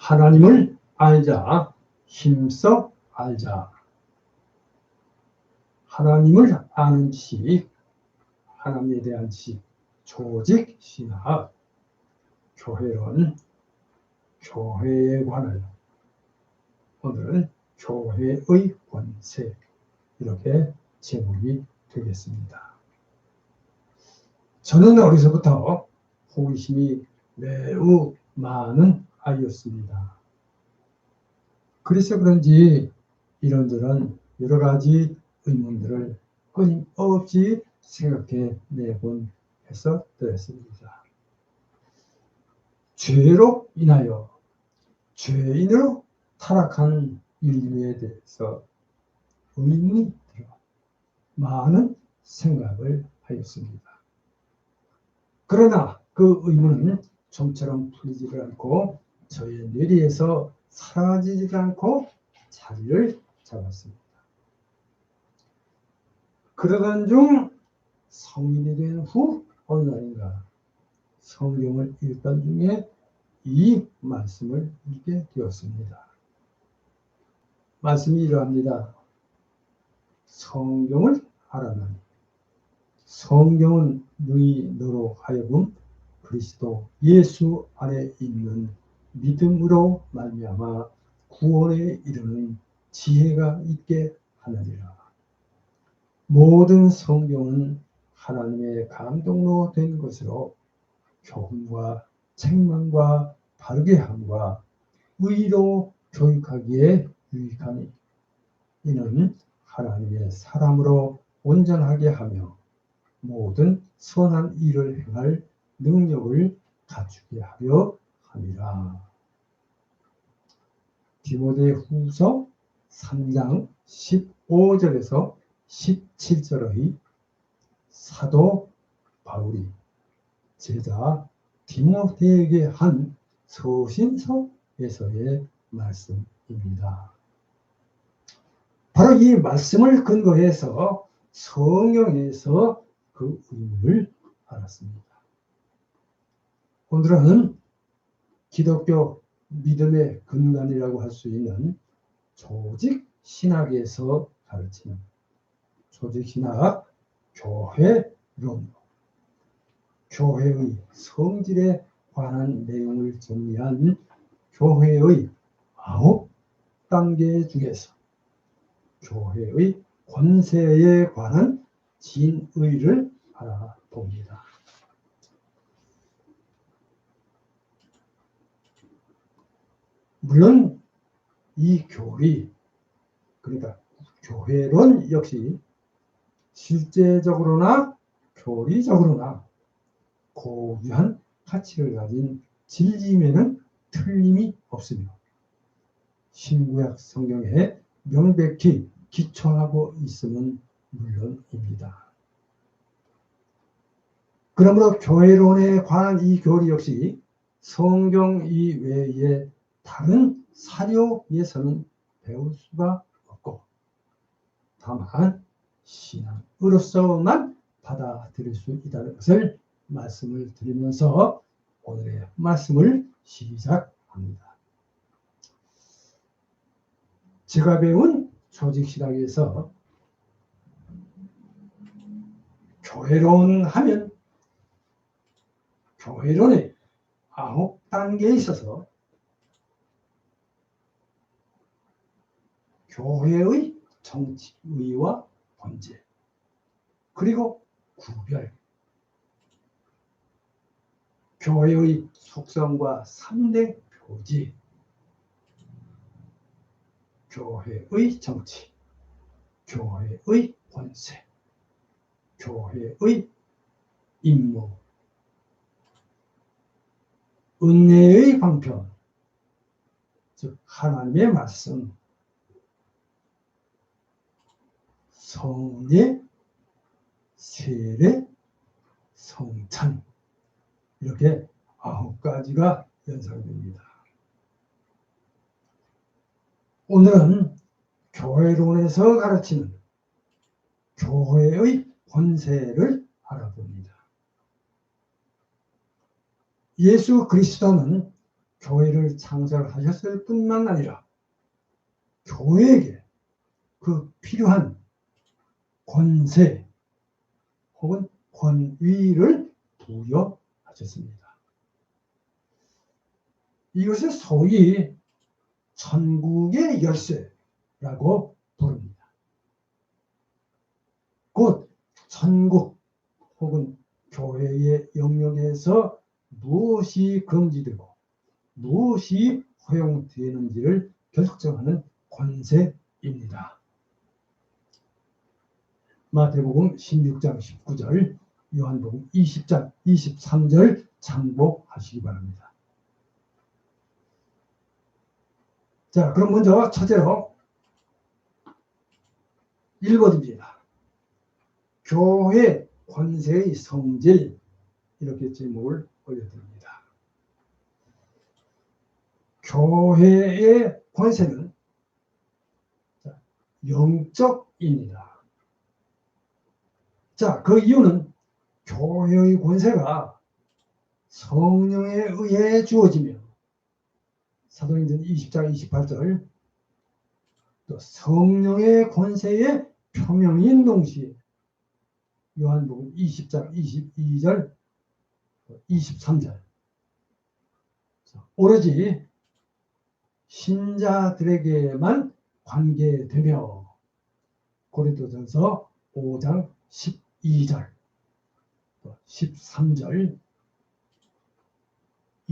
하나님을 알자, 힘써 알자. 하나님을 아는 지식, 하나님에 대한 지식, 조직, 신학, 교회론, 교회에 관한 오늘은 교회의 권세, 이렇게 제목이 되겠습니다. 저는 어려서부터 호기심이 매우 많은 아이였습니다. 그래서 그런지 이런저런 여러 가지 의문들을 끊임없이 생각해 내곤 했었습니다. 죄로 인하여 죄인으로 타락한 인류에 대해서 의문이 들어 많은 생각을 하였습니다. 그러나 그 의문은 좀처럼 풀리지를 않고 저의 뇌리에서 사라지지 않고 자리를 잡았습니다. 그러던 중 성인이 된 후 어느 날인가 성경을 읽던 중에 이 말씀을 읽게 되었습니다. 말씀이 이러합니다. 성경을 알아나니 성경은 너로 하여금 그리스도 예수 안에 있는 믿음으로 말미암아 구원에 이르는 지혜가 있게 하느니라. 모든 성경은 하나님의 감동으로 된 것으로 교훈과 책망과 바르게 함과 의로 교육하기에 유익하니 이는 하나님의 사람으로 온전하게 하며 모든 선한 일을 행할 능력을 갖추게 하려 함이라. 디모데후서 3장 15절에서 17절의 사도 바울이 제자 디모데에게 한 서신서에서의 말씀입니다. 바로 이 말씀을 근거해서 성경에서 그 의미를 알았습니다. 오늘은 기독교 믿음의 근간이라고 할 수 있는 조직 신학에서 가르치는 조직 신학 교회론, 교회의 성질에 관한 내용을 정리한 교회의 9단계 중에서 교회의 권세에 관한 진의를 알아봅니다. 물론 이 교리, 그러니까 교회론 역시 실제적으로나 교리적으로나 고유한 가치를 가진 진리임에는 틀림이 없으며 신구약 성경에 명백히 기초하고 있음은 물론입니다. 그러므로 교회론에 관한 이 교리 역시 성경 이외에 다른 사료에서는 배울 수가 없고 다만 신앙으로서만 받아들일 수 있다는 것을 말씀을 드리면서 오늘의 말씀을 시작합니다. 제가 배운 조직신학에서 교회론 하면 교회론의 9단계에 있어서 교회의 정치의와 번제, 그리고 구별, 교회의 속성과 3대 표지, 교회의 정치, 교회의 권세, 교회의 임무, 은혜의 방편, 즉 하나님의 말씀, 성례, 세례, 성찬, 이렇게 9가지가 연상됩니다. 오늘은 교회론에서 가르치는 교회의 권세를 알아봅니다. 예수 그리스도는 교회를 창설하셨을 뿐만 아니라 교회에게 그 필요한 권세 혹은 권위를 부여하셨습니다. 이것을 소위 천국의 열쇠라고 부릅니다. 곧 천국 혹은 교회의 영역에서 무엇이 금지되고 무엇이 허용되는지를 결정하는 권세입니다. 마태복음 16장 19절, 요한복음 20장 23절 참고하시기 바랍니다. 자, 그럼 먼저 첫째로 1번입니다. 교회 권세의 성질, 이렇게 제목을 올려드립니다. 교회의 권세는 영적입니다. 자, 그 이유는 교회의 권세가 성령에 의해 주어지며 사도행전 20장 28절 또 성령의 권세의 표명인 동시에 요한복음 20장 22절 23절 오로지 신자들에게만 관계되며 고린도전서 5장 12절 13절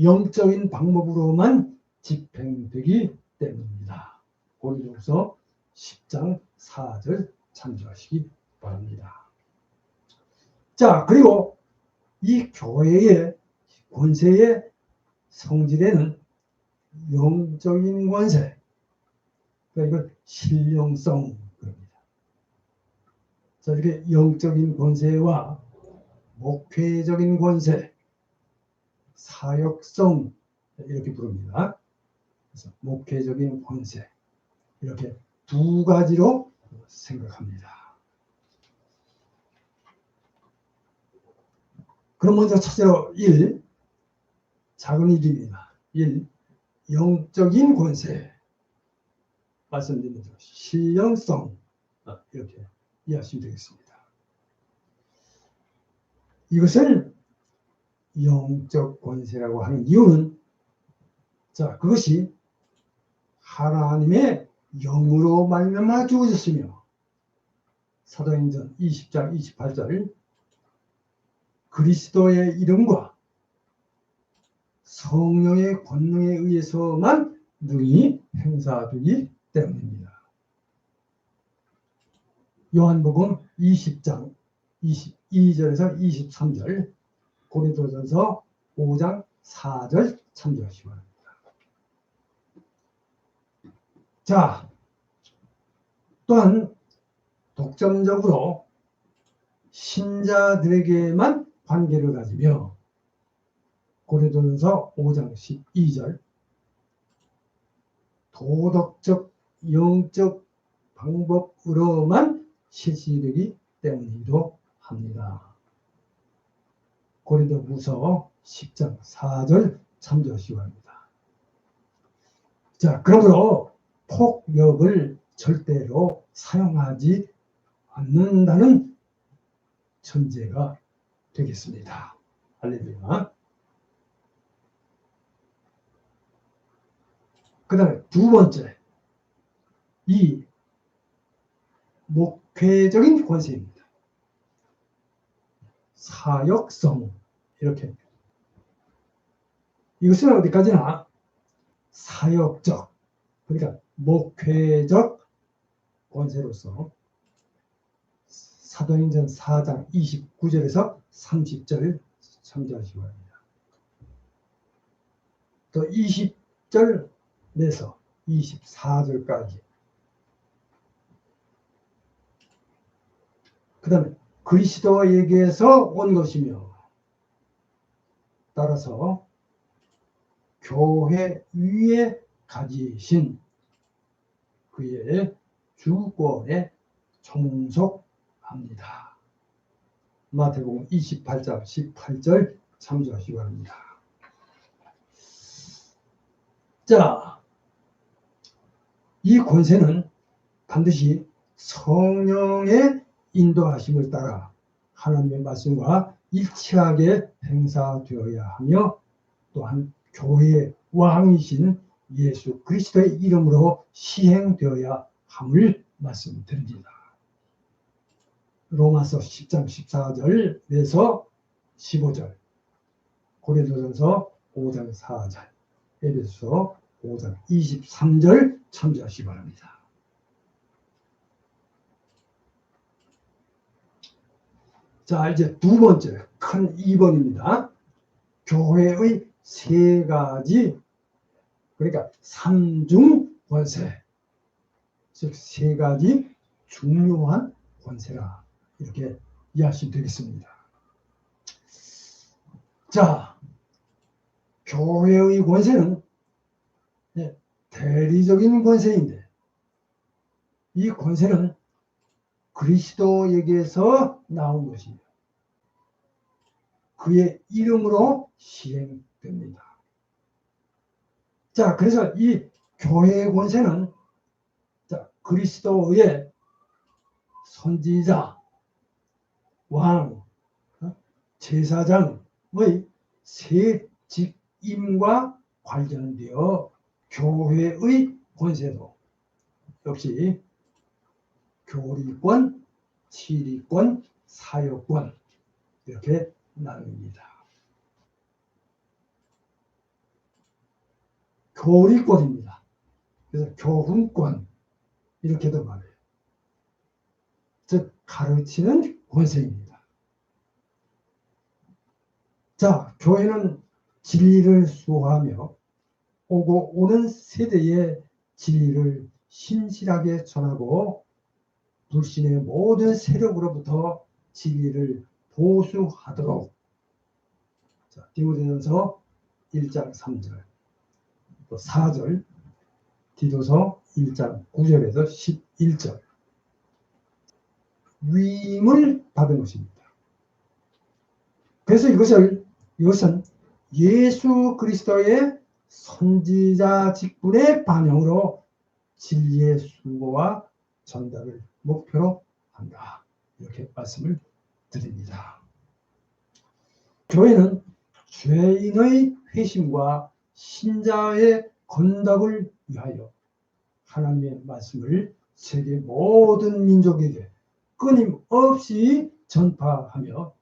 영적인 방법으로만 집행되기 때문입니다. 고린도후서 10장 4절 참조하시기 바랍니다. 자, 그리고 이 교회의 권세의 성질에는 영적인 권세, 그러니까 이걸 신령성 그럽니다. 자, 이렇게 영적인 권세와 목회적인 권세, 사역성 이렇게 부릅니다. 그래서 목회적인 권세 이렇게 두 가지로 생각합니다. 그럼 먼저 첫째로 1, 작은 1입니다. 1, 영적인 권세 말씀드린 대로 신령성 이렇게 이해하시면 되겠습니다. 이것을 영적 권세라고 하는 이유는 자, 그것이 하나님의 영으로 말미암아 주어졌으며 사도행전 20장 28절 그리스도의 이름과 성령의 권능에 의해서만 능히 행사되기 때문입니다. 요한복음 20장 22절에서 23절 고린도전서 5장 4절 참조하시기 바랍니다. 자, 또한 독점적으로 신자들에게만 관계를 가지며 고린도전서 5장 12절 도덕적 영적 방법으로만 실시되기 때문이기도 합니다. 고린도후서 10장 4절 참조하시기 바랍니다. 자, 그러므로 폭력을 절대로 사용하지 않는다는 전제가 되겠습니다. 할렐루야. 그 다음에 두 번째, 이 목회적인 권세입니다. 사역성 이렇게 이것은 어디까지나 사역적 그러니까 목회적 권세로서 사도행전 4장 29절에서 30절 참조하시기 바랍니다. 또 20절 내서 24절까지 그 다음에 그리스도에게서 온 것이며 따라서 교회 위에 가지신 그의 주권에 종속합니다. 마태복음 28장 18절 참조하시기 바랍니다. 자, 이 권세는 반드시 성령의 인도하심을 따라 하나님의 말씀과 일치하게 행사되어야 하며, 또한 교회의 왕이신 예수 그리스도의 이름으로 시행되어야 함을 말씀드립니다. 로마서 10장 14절에서 15절, 고린도전서 5장 4절, 에베소서 5장 23절 참조하시기 바랍니다. 자, 이제 두 번째 큰 2번입니다. 교회의 세 가지, 그러니까 삼중 권세, 즉 세 가지 중요한 권세라, 이렇게 이해하시면 되겠습니다. 자, 교회의 권세는 대리적인 권세인데, 이 권세는 그리스도에게서 나온 것이며 그의 이름으로 시행됩니다. 자, 그래서 이 교회의 권세는 그리스도의 선지자, 왕, 제사장의 세 직임과 관련되어 교회의 권세도 역시 교리권, 치리권, 사역권, 이렇게 나눕니다. 교리권입니다. 그래서 교훈권, 이렇게도 말해요. 즉 가르치는 권세입니다. 자, 교회는 진리를 수호하며 오고 오는 세대에 진리를 신실하게 전하고 불신의 모든 세력으로부터 진리를 보수하도록, 자, 디모데전서 1장 3절, 또 4절, 디도서 1장 9절에서 11절 위임을 받은 것입니다. 그래서 이것은 예수 그리스도의 선지자 직분의 반영으로 진리의 수고와 전달을 목표로 한다, 이렇게 말씀을 드립니다. 교회는 죄인의 회심과 신자의 건답을 위하여 하나님의 말씀을 세계 모든 민족에게 끊임없이 전파하며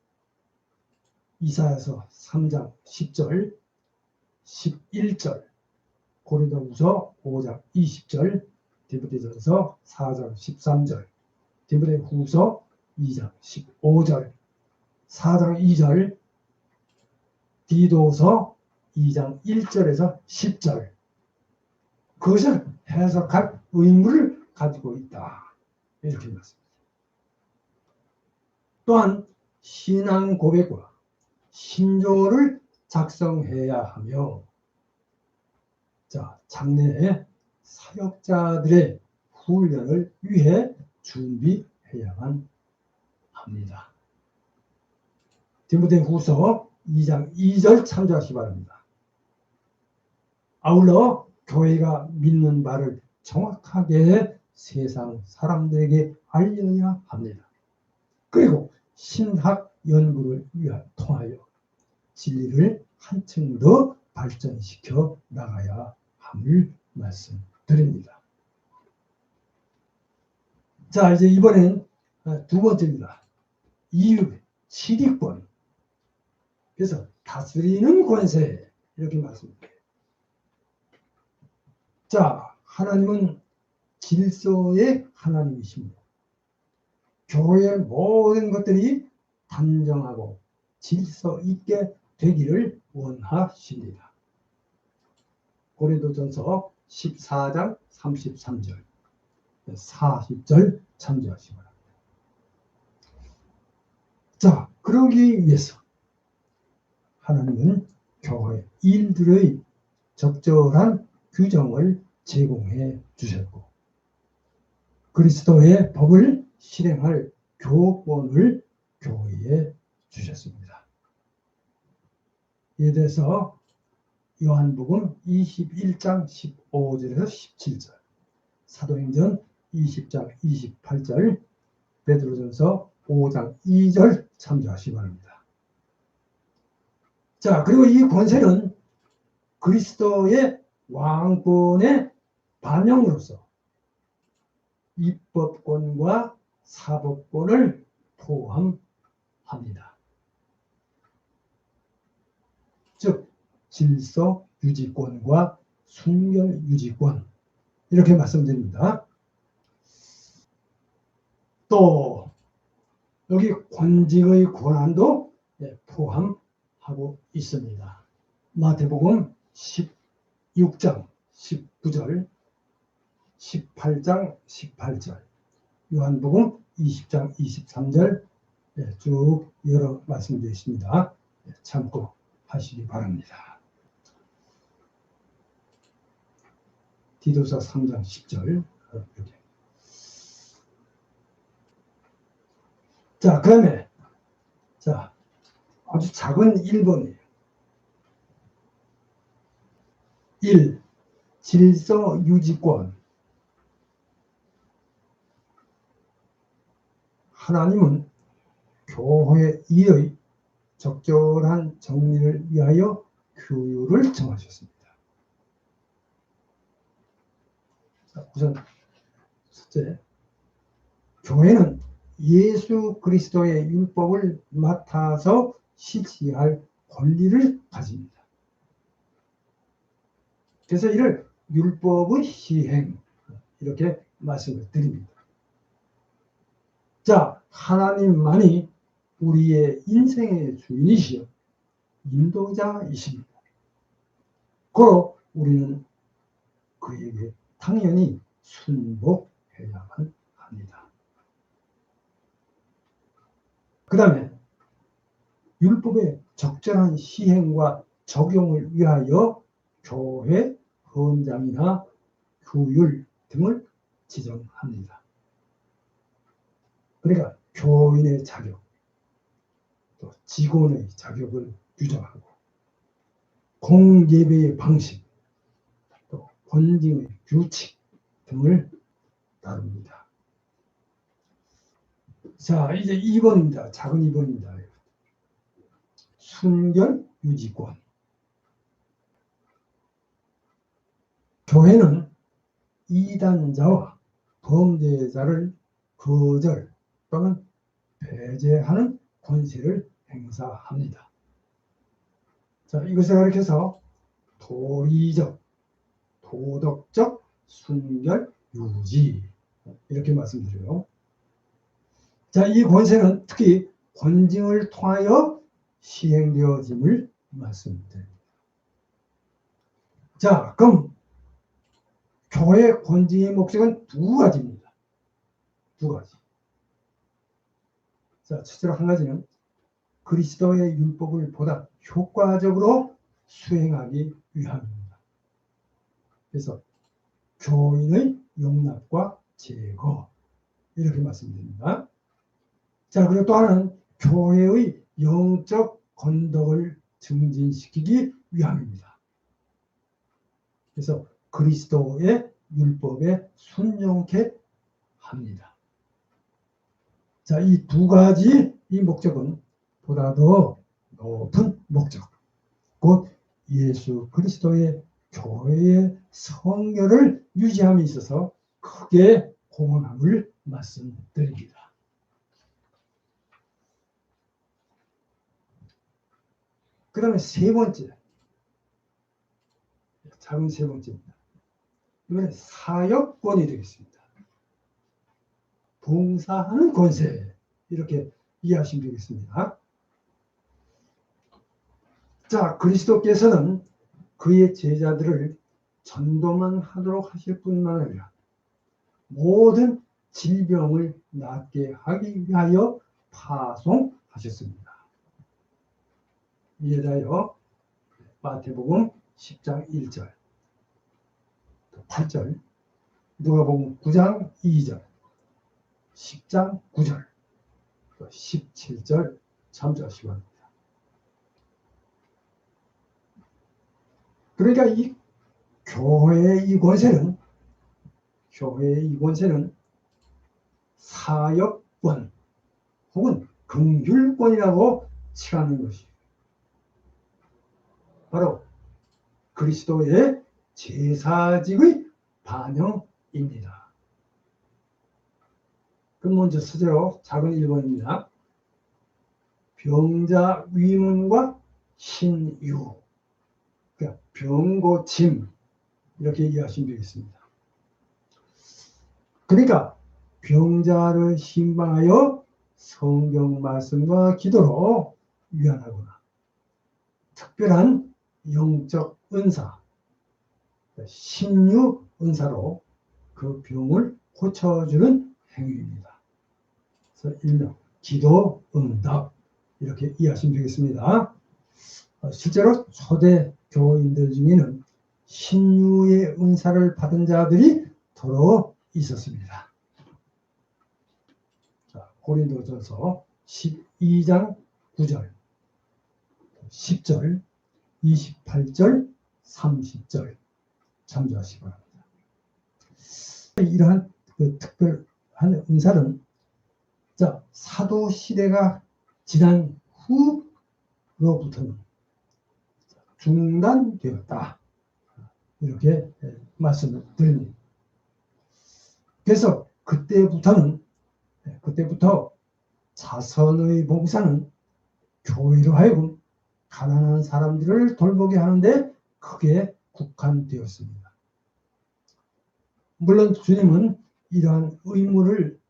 이사야서 3장 10절, 11절, 고린도후서 5장 20절, 디모데전서 4장 13절, 디모데후서 2장 15절, 4장 2절, 디도서 2장 1절에서 10절, 그것을 해석할 의무를 가지고 있다, 이렇게 말씀합니다. 또한 신앙 고백과 신조를 작성해야 하며, 자, 장래의 사역자들의 훈련을 위해 준비해야만 합니다. 디모데후서 2장 2절 참조하시기 바랍니다. 아울러 교회가 믿는 바를 정확하게 세상 사람들에게 알려야 합니다. 그리고 신학 연구를 통하여 진리를 한층 더 발전시켜 나가야 함을 말씀드립니다. 자, 이제 이번엔 두 번째입니다. 이유, 치리권. 그래서 다스리는 권세, 이렇게 말씀드려요. 자, 하나님은 질서의 하나님이십니다. 교회의 모든 것들이 단정하고 질서 있게 되기를 원하십니다. 고린도전서 14장 33절, 40절 참조하시기 바랍니다. 자, 그러기 위해서 하나님은 교회 일들의 적절한 규정을 제공해 주셨고, 그리스도의 법을 실행할 교권을 교회에 주셨습니다. 이에 대해서 요한복음 21장 15절에서 17절, 사도행전 20장 28절, 베드로전서 5장 2절 참조하시기 바랍니다. 자, 그리고 이 권세는 그리스도의 왕권의 반영으로서 입법권과 사법권을 포함합니다. 즉 질서 유지권과 순결 유지권, 이렇게 말씀드립니다. 또 여기 권직의 권한도 포함하고 있습니다. 마태복음 16장 19절, 18장 18절, 요한복음 20장 23절 쭉 여러 말씀되어 있습니다. 참고하시기 바랍니다. 디도서 3장 10절 이렇게. 자, 그다음에 아주 작은 1번이에요. 1. 질서 유지권. 하나님은 교회 일의 적절한 정리를 위하여 규율을 정하셨습니다. 자, 우선 첫째, 교회는 예수 그리스도의 율법을 맡아서 실시할 권리를 가집니다. 그래서 이를 율법의 시행, 이렇게 말씀을 드립니다. 자, 하나님만이 우리의 인생의 주인이시여 인도자이십니다. 그로 우리는 그에게 당연히 순복해야만 합니다. 그 다음에 율법의 적절한 시행과 적용을 위하여 교회, 헌장이나 규율 등을 지정합니다. 그러니까 교인의 자격, 또 직원의 자격을 규정하고 공예배의 방식, 또 권징의 규칙 등을 다룹니다. 자, 이제 2번입니다. 작은 2번입니다. 순결 유지권. 교회는 이단자와 범죄자를 거절 또는 배제하는 권세를 행사합니다. 자, 이것을 가리켜서 도리적, 도덕적 순결 유지, 이렇게 말씀드려요. 자, 이 권세는 특히 권징을 통하여 시행되어짐을 말씀드립니다. 자, 그럼 교회 권징의 목적은 두 가지입니다. 두 가지. 자, 첫째로 한 가지는 그리스도의 율법을 보다 효과적으로 수행하기 위함입니다. 그래서 교인의 용납과 제거, 이렇게 말씀드립니다. 자, 그리고 또 하나는 교회의 영적 건덕을 증진시키기 위함입니다. 그래서 그리스도의 율법에 순종케 합니다. 자, 이 두 가지 이 목적은 보다 더 높은 목적, 곧 예수 그리스도의 교회의 성결을 유지함에 있어서 크게 공헌함을 말씀드립니다. 그 다음에 세 번째, 작은 세 번째입니다. 이번에 사역권이 되겠습니다. 봉사하는 권세, 이렇게 이해하시면 되겠습니다. 자, 그리스도께서는 그의 제자들을 전도만 하도록 하실 뿐만 아니라 모든 질병을 낫게 하기 위하여 파송하셨습니다. 이에 대하여 마태복음 10장 1절, 8절, 누가복음 9장 2절, 10장 9절, 17절 참조하시기 바랍니다. 그 그러니까 이 교회의 이 권세는 사역권 혹은 긍휼권이라고 칭하는 것이 바로 그리스도의 제사직의 반영입니다. 그럼 먼저 서재로 작은 1번입니다. 병자 위문과 신유, 그러니까 병고침 이렇게 이해하시면 되겠습니다. 그러니까 병자를 신방하여 성경 말씀과 기도로 위안하거나 특별한 영적 은사, 신유 은사로 그 병을 고쳐주는 행위입니다. 그래서 일명 기도 응답 이렇게 이해하시면 되겠습니다. 실제로 초대 교인들 중에는 신유의 은사를 받은 자들이 더러 있었습니다. 고린도전서 12장 9절, 10절, 28절, 30절 참조하시기 바랍니다. 이러한 그 특별한 은사는 사도 시대가 지난 후로부터는 중단되었다. 이렇게 말씀을 드립니다. 그래서 그때부터 자선의 봉사는 교회로 하여금 가난한 사람들을 돌보게 하는데 크게 국한되었습니다. 물론 주님은 이러한 의무를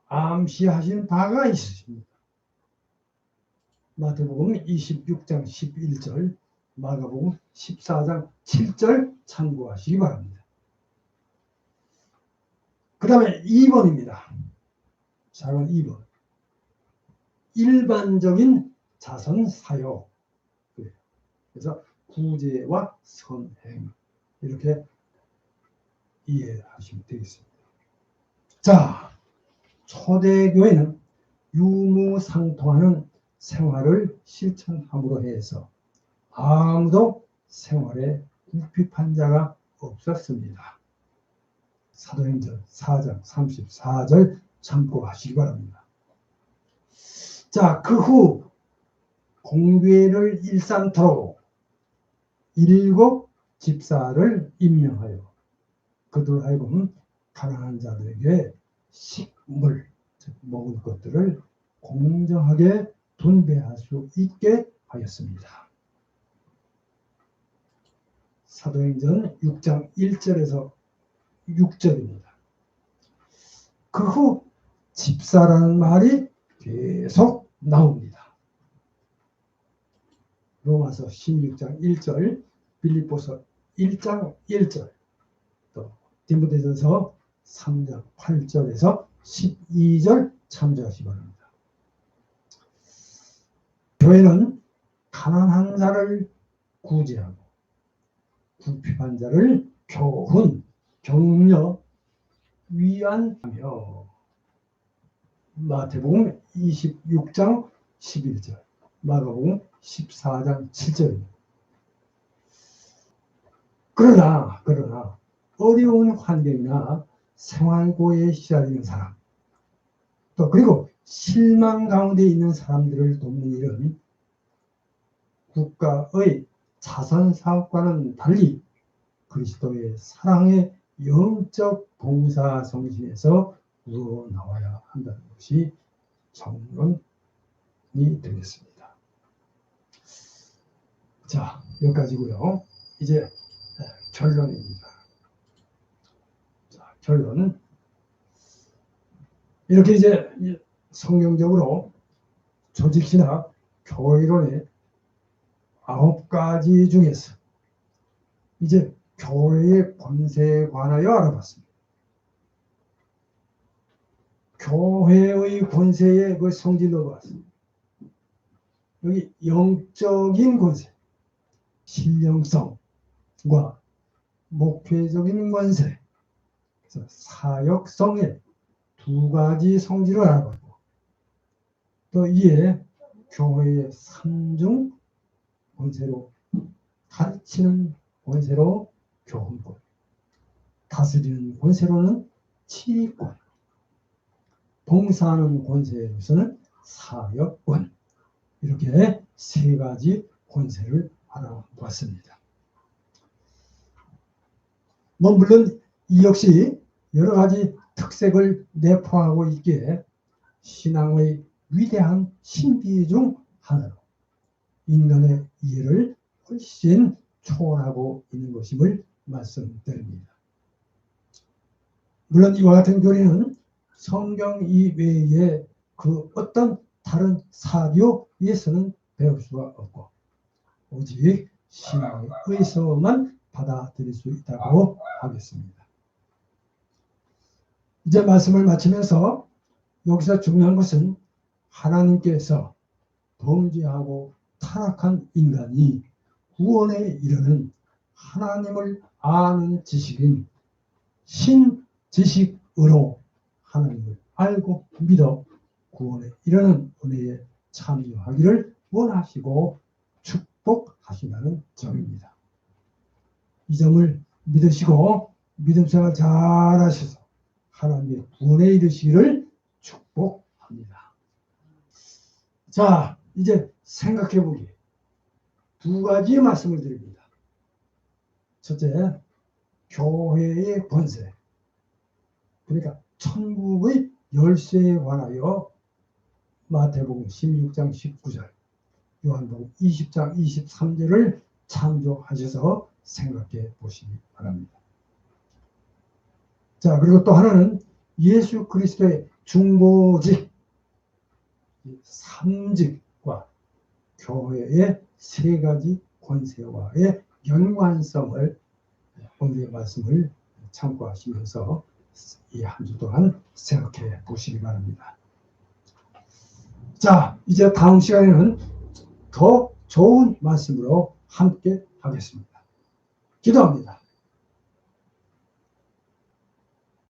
암시하신 바가 있으십니다. 마태복음 26장 11절, 마가복음 14장 7절 참고하시기 바랍니다. 그 다음에 2번입니다. 작은 2번. 일반적인 자선 사역. 그래서 구제와 선행. 이렇게 이해하시면 되겠습니다. 자, 초대교회는 유무상통하는 생활을 실천함으로 해서 아무도 생활에 궁핍한 자가 없었습니다. 사도행전 4장 34절 참고하시기 바랍니다. 자, 그 후 공교회를 일삼토록 7 집사를 임명하여 그들 하여금 가난한 자들에게 식물, 즉 먹을 것들을 공정하게 분배할 수 있게 하였습니다. 사도행전 6장 1절에서 6절입니다. 그 후 집사라는 말이 계속 나옵니다. 로마서 16장 1절, 빌립보서 1장 1절, 또 디모데전서 3장 8절에서 12절 참조하시기 바랍니다. 교회는 가난한 자를 구제하고 궁핍한 자를 교훈, 격려, 위안하며 마태복음 26장 11절, 마가복음 14장 7절입니다. 그러나 어려운 환경이나 생활고에 시달리는 사람, 또 그리고 실망 가운데 있는 사람들을 돕는 일은 국가의 자선사업과는 달리 그리스도의 사랑의 영적 봉사 정신에서 우러나와야 한다는 것이 정론이 되겠습니다. 자, 여기까지고요. 이제 결론입니다. 자, 결론은 이렇게 이제 성경적으로 조직신학 교회론의 9가지 중에서 이제 교회의 권세에 관하여 알아봤습니다. 교회의 권세의 그 성질로 봤습니다. 여기 영적인 권세, 신령성과 목회적인 권세, 그래서 사역성의 2가지 성질을 알아봤고, 또 이에 교회의 3중 권세로 가르치는 권세로 교훈권, 다스리는 권세로는 치권, 봉사하는 권세로서는 사역권, 이렇게 세 가지 권세를 알아보았습니다. 물론 이 역시 여러 가지 특색을 내포하고 있기에 신앙의 위대한 신비 중 하나로 인간의 이해를 훨씬 초월하고 있는 것임을 말씀드립니다. 물론 이와 같은 교리는 성경 이외에 그 어떤 다른 사료에서는 배울 수가 없고 오직 신앙에 의해서만 받아들일 수 있다고 하겠습니다. 이제 말씀을 마치면서 여기서 중요한 것은 하나님께서 범죄하고 타락한 인간이 구원에 이르는 하나님을 아는 지식인 신지식으로 하나님을 알고 믿어 구원에 이르는 은혜에 참여하기를 원하시고 축복하신다는 점입니다. 이 점을 믿으시고 믿음생활 잘 하셔서 하나님의 구원에 이르시기를 축복합니다. 자, 이제 생각해 보기 두 가지 말씀을 드립니다. 첫째, 교회의 권세, 그러니까 천국의 열쇠에 관하여 마태복음 16장 19절, 요한복음 20장 23절을 참조하셔서 생각해 보시기 바랍니다. 자, 그리고 또 하나는 예수 그리스도의 중보직, 삼직과 교회의 세 가지 권세와의 연관성을 오늘의 말씀을 참고하시면서 이 한 주 동안 생각해 보시기 바랍니다. 자, 이제 다음 시간에는 더 좋은 말씀으로 함께 하겠습니다. 기도합니다.